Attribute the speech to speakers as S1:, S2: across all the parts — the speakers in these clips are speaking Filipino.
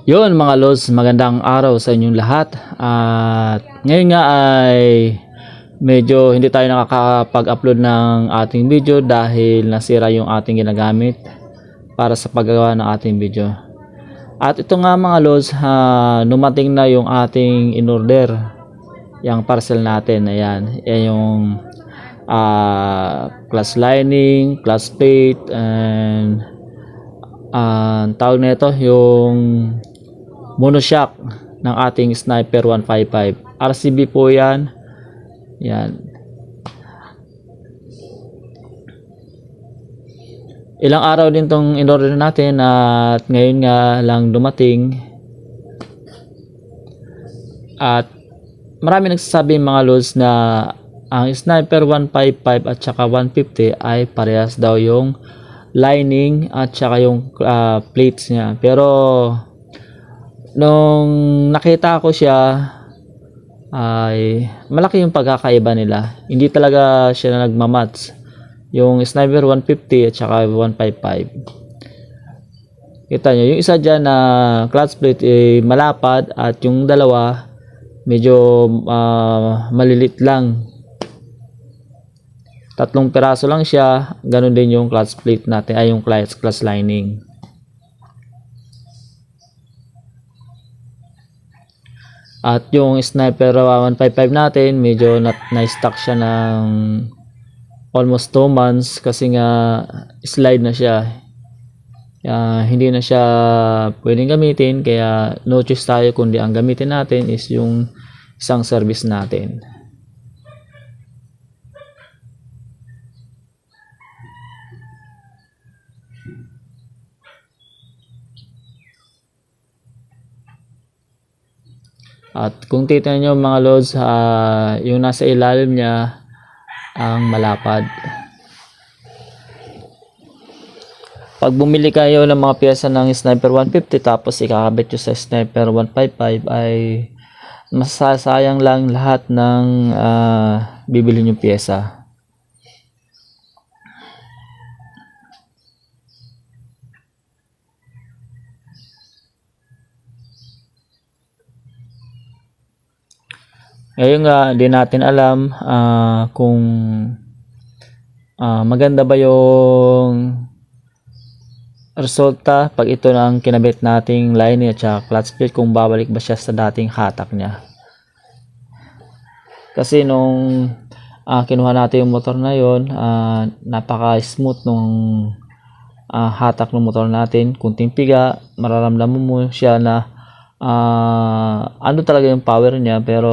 S1: Yun mga lods, magandang araw sa inyong lahat. At ngayon nga ay medyo hindi tayo nakakapag-upload ng ating video dahil nasira yung ating ginagamit para sa paggawa ng ating video. At ito nga mga lods, numating na yung ating in-order, yung parcel natin. Ayan, yan yung class lining, class plate, and tawag na ito yung monoshock ng ating Sniper 155 RCB po yan. Ilang araw din tong in-order natin at ngayon nga lang dumating. At marami nagsasabi mga lods na ang Sniper 155 at saka 150 ay parehas daw yung lining at saka yung plates niya, pero nung nakita ko siya ay malaki yung pagkakaiba nila. Hindi talaga siya na nagmamatch yung Sniper 150 at saka 155. Kita nyo yung isa dyan na clutch plate malapad at yung dalawa medyo malilit lang. 3 piraso lang siya. Ganun din yung clutch plate natin, ay yung clutch lining. At yung Sniper 155 natin, medyo na-stock siya ng almost 2 months kasi nga slide na siya. Hindi na siya pwedeng gamitin, kaya no choice tayo kundi ang gamitin natin is yung isang service natin. At kung titignan nyo mga loads, yung nasa ilalim niya ang malapad. Pag bumili kayo ng mga pyesa ng Sniper 150 tapos ikakabit nyo sa Sniper 155 ay masasayang lang lahat ng bibili nyo pyesa. Ngayon nga, hindi natin alam kung maganda ba yung resulta pag ito na ang kinabit nating lining at saka clutch plate, kung babalik ba siya sa dating hatak niya. Kasi nung kinuha natin yung motor na yon, napaka smooth nung hatak ng motor natin. Kunting piga, mararamdaman mo siya na ano talaga yung power niya, pero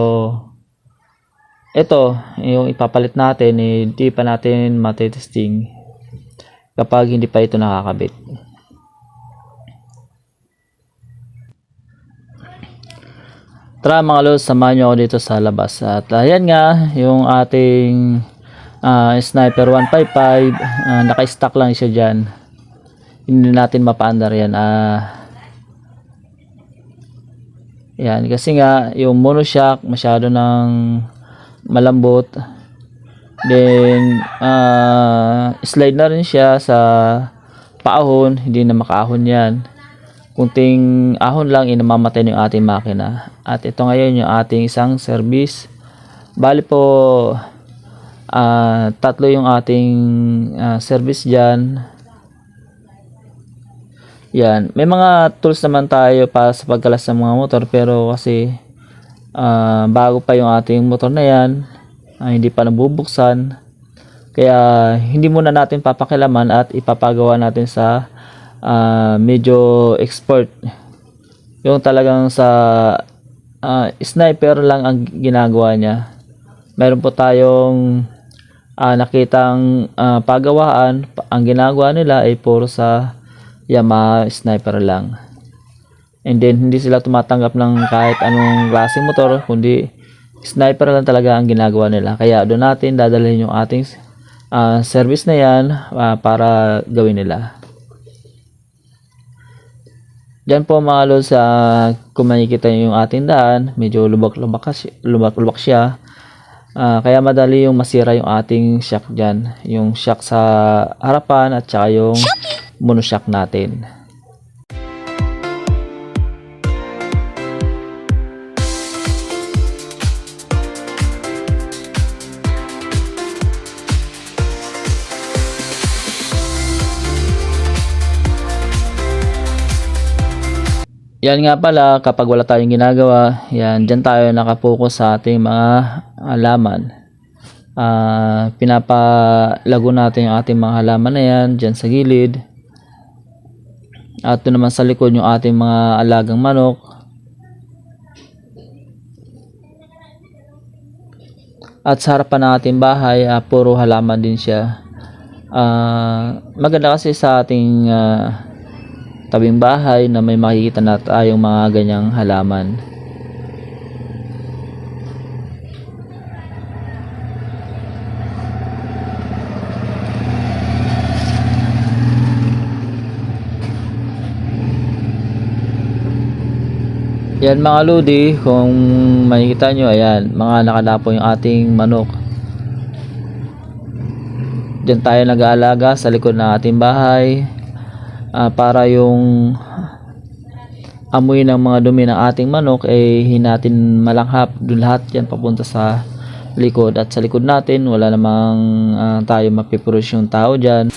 S1: ito, yung ipapalit natin, hindi pa natin matitesting kapag hindi pa ito nakakabit. Tara mga lods, samahan nyo ako dito sa labas. At ayan nga, yung ating Sniper 155, naka-stock lang siya dyan. Hindi natin mapaandar yan. Yan, kasi nga, yung monoshock, masyado ng malambot, then slide na rin siya sa paahon, hindi na makaahon yan. Kunting ahon lang, inamamatay yung ating makina. At ito ngayon yung ating isang service. Bali po 3 yung ating service dyan. Yan, may mga tools naman tayo para sa pagkalas ng mga motor, pero kasi bago pa yung ating motor na yan, hindi pa nabubuksan, kaya hindi muna natin papakilaman at ipapagawa natin sa medyo expert, yung talagang sa sniper lang ang ginagawa niya. Meron po tayong nakitang pagawaan, ang ginagawa nila ay puro sa Yamaha sniper lang. And then hindi sila tumatanggap ng kahit anong klaseng motor, kundi sniper lang talaga ang ginagawa nila. Kaya doon natin dadalhin yung ating service na yan para gawin nila. Diyan po mga lods, kung makikita nyo yung ating daan, medyo lubak-lubak siya. Kaya madali yung masira yung ating shock dyan. Yung shock sa harapan at saka yung monoshock natin. Yan nga pala, kapag wala tayong ginagawa, yan, dyan tayo nakapokus sa ating mga halaman. Pinapalago natin yung ating mga halaman na yan, dyan sa gilid. At ito naman sa likod yung ating mga alagang manok. At sa harapan ng ating bahay, puro halaman din siya. Maganda kasi sa ating tabing bahay na may makikita na tayong mga ganyang halaman. Yan mga lodi, kung makikita nyo, ayan, mga nakalapo yung ating manok. Diyan tayo nag-aalaga sa likod ng ating bahay. Para yung amoy ng mga dumi ng ating manok hinatin malanghap. Doon lahat yan papunta sa likod, at sa likod natin wala namang tayo mapiproduce yung tao dyan.